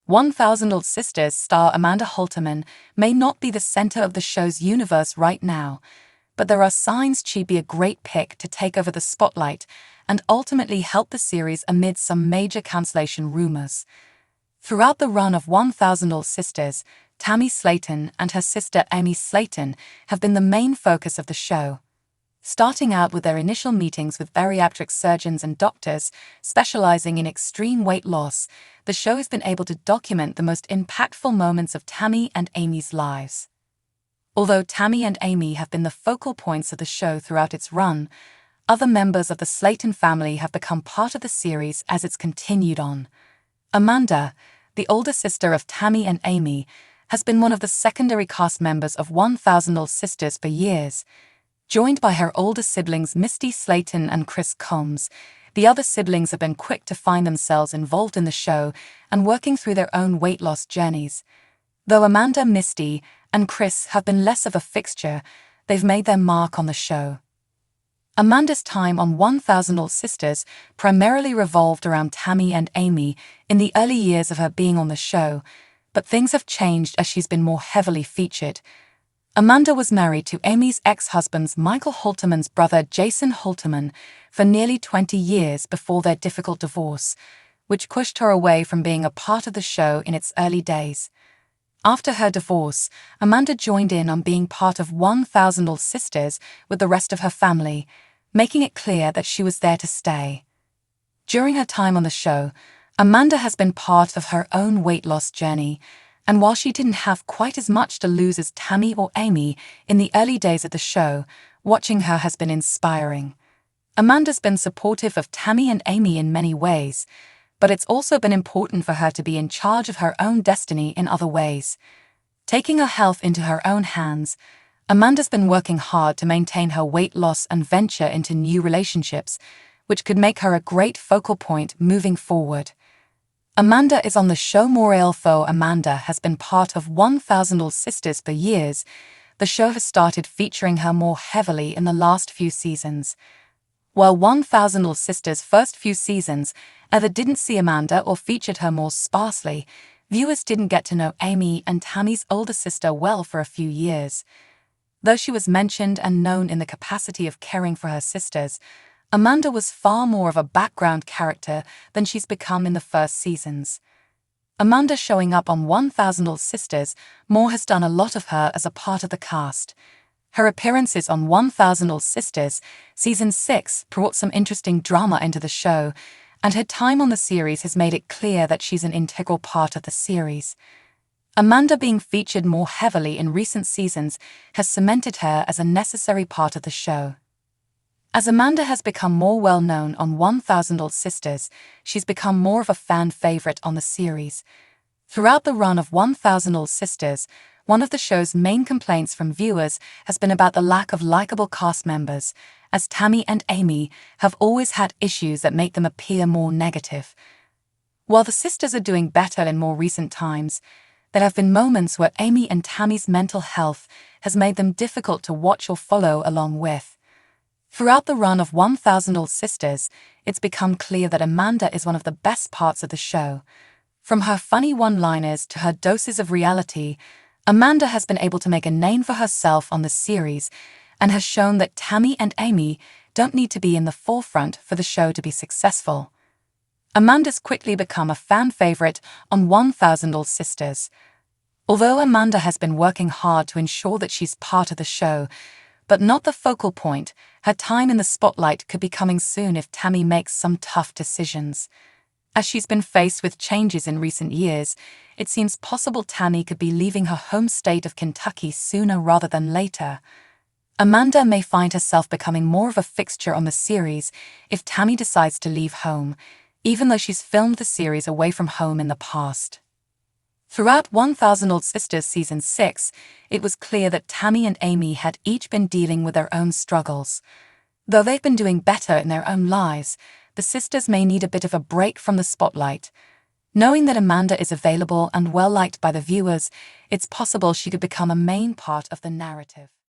1000 Old Sisters star Amanda Halterman may not be the center of the show's universe right now, but there are signs she'd be a great pick to take over the spotlight and ultimately help the series amid some major cancellation rumors. Throughout the run of 1000 Old Sisters, Tammy Slaton and her sister Amy Slaton have been the main focus of the show. Starting out with their initial meetings with bariatric surgeons and doctors specializing in extreme weight loss, the show has been able to document the most impactful moments of Tammy and Amy's lives. Although Tammy and Amy have been the focal points of the show throughout its run, other members of the Slaton family have become part of the series as it's continued on. Amanda, the older sister of Tammy and Amy, has been one of the secondary cast members of 1000 Old Sisters for years. Joined by her older siblings Misty Slaton and Chris Combs, the other siblings have been quick to find themselves involved in the show and working through their own weight loss journeys. Though Amanda, Misty, and Chris have been less of a fixture, they've made their mark on the show. Amanda's time on 1000 Old Sisters primarily revolved around Tammy and Amy in the early years of her being on the show, but things have changed as she's been more heavily featured. Amanda was married to Amy's ex-husband Michael Halterman's brother Jason Halterman for nearly 20 years before their difficult divorce, which pushed her away from being a part of the show in its early days. After her divorce, Amanda joined in on being part of 1000 Old Sisters with the rest of her family, making it clear that she was there to stay. During her time on the show, Amanda has been part of her own weight loss journey, and while she didn't have quite as much to lose as Tammy or Amy in the early days of the show, watching her has been inspiring. Amanda's been supportive of Tammy and Amy in many ways, but it's also been important for her to be in charge of her own destiny in other ways. Taking her health into her own hands, Amanda's been working hard to maintain her weight loss and venture into new relationships, which could make her a great focal point moving forward. Amanda is on the show more. Although Amanda has been part of 1000 Old Sisters for years, the show has started featuring her more heavily in the last few seasons. While 1000 Old Sisters' first few seasons either didn't see Amanda or featured her more sparsely, viewers didn't get to know Amy and Tammy's older sister well for a few years. Though she was mentioned and known in the capacity of caring for her sisters, Amanda was far more of a background character than she's become in the first seasons. Amanda showing up on 1000 Old Sisters more has done a lot of her as a part of the cast. Her appearances on 1000 Old Sisters Season 6 brought some interesting drama into the show, and her time on the series has made it clear that she's an integral part of the series. Amanda being featured more heavily in recent seasons has cemented her as a necessary part of the show. As Amanda has become more well-known on 1000 Old Sisters, she's become more of a fan favorite on the series. Throughout the run of 1000 Old Sisters, one of the show's main complaints from viewers has been about the lack of likable cast members, as Tammy and Amy have always had issues that make them appear more negative. While the sisters are doing better in more recent times, there have been moments where Amy and Tammy's mental health has made them difficult to watch or follow along with. Throughout the run of 1000 Old Sisters, it's become clear that Amanda is one of the best parts of the show. From her funny one-liners to her doses of reality, Amanda has been able to make a name for herself on the series and has shown that Tammy and Amy don't need to be in the forefront for the show to be successful. Amanda's quickly become a fan favorite on 1000 Old Sisters. Although Amanda has been working hard to ensure that she's part of the show, but not the focal point, her time in the spotlight could be coming soon if Tammy makes some tough decisions. As she's been faced with changes in recent years, it seems possible Tammy could be leaving her home state of Kentucky sooner rather than later. Amanda may find herself becoming more of a fixture on the series if Tammy decides to leave home, even though she's filmed the series away from home in the past. Throughout 1000 Old Sisters Season 6, it was clear that Tammy and Amy had each been dealing with their own struggles. Though they've been doing better in their own lives, the sisters may need a bit of a break from the spotlight. Knowing that Amanda is available and well-liked by the viewers, it's possible she could become a main part of the narrative.